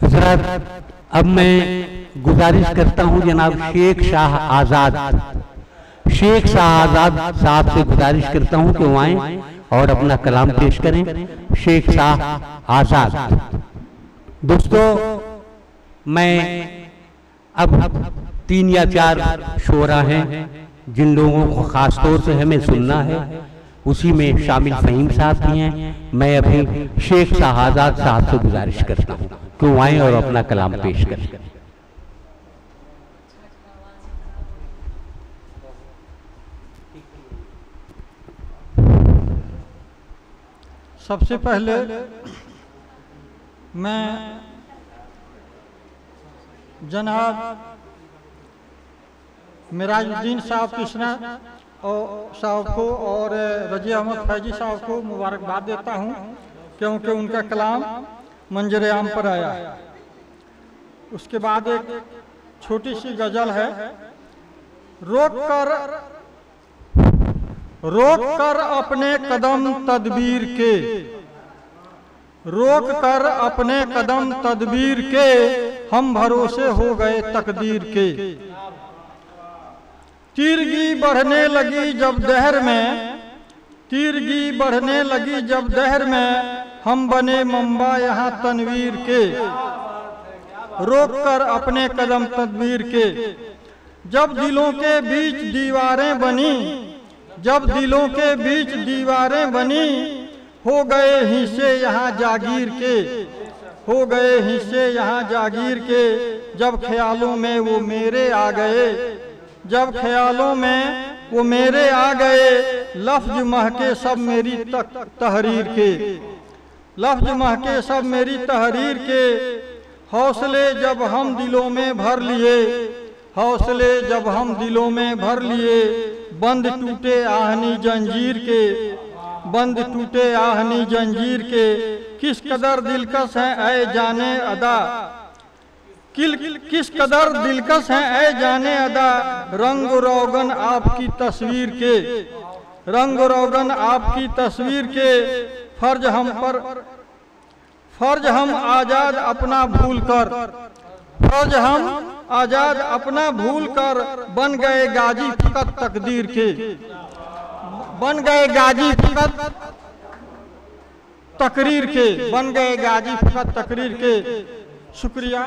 हज़रत, अब मैं गुजारिश करता हूं जनाब शेख शाह आज़ाद साहब से गुजारिश करता हूं कि वो आए और अपना कलाम पेश करें। शेख शाह आज़ाद। दोस्तों, मैं अब 3 या 4 शोरा हैं जिन लोगों को खास तौर से हमें सुनना है, उसी में शामिल फ़हीम साहब भी हैं। मैं अभी शेख शाह आज़ाद साहब से गुजारिश करता हूँ कि वो आए और अपना कलाम पेश करें। सबसे पहले मैं जनाब मिराजुद्दीन साहब कृष्णा और साहब को और रज़िया अहमद फैजी साहब को मुबारकबाद देता हूं, क्योंकि उनका कलाम मंजर आम पर आया। उसके बाद एक छोटी सी गज़ल है। रोक कर अपने कदम तदबीर के, रोक कर अपने कदम तदबीर के, हम भरोसे हो गए तकदीर के। तीरगी बढ़ने लगी जब दहर में, तीरगी बढ़ने लगी जब दहर में, हम बने मंबा यहाँ तनवीर के। रोक कर अपने कदम तदबीर के। जब दिलों के बीच दीवारें बनी, जब दिलों के बीच दीवारें बनी, हो गए हिस्से यहाँ जागीर के, हो गए हिस्से यहाँ जागीर के। जब ख्यालों में वो मेरे आ गए, जब ख्यालों में वो मेरे आ गए, लफ्ज महके सब मेरी तहरीर के, लफ्ज महके सब मेरी तहरीर के। हौसले जब हम दिलों में भर लिए, हौसले जब हम दिलों में भर लिए, बंद टूटे आहनी जंजीर के, बंद टूटे आहनी जंजीर के। किस कदर दिलकश है ऐ जाने अदा, किस कदर दिलकश है ऐ जाने अदा, रंग रोगन आपकी तस्वीर के, रंग रोगन आपकी तस्वीर के। फर्ज हम पर, फर्ज हम आजाद अपना भूल कर, फर्ज हम आजाद अपना भूल कर, बन गए गाजी फकत तकदीर के, बन गए गाजी फकत तकरीर के, बन गए गाजी फकत तकरीर के। शुक्रिया।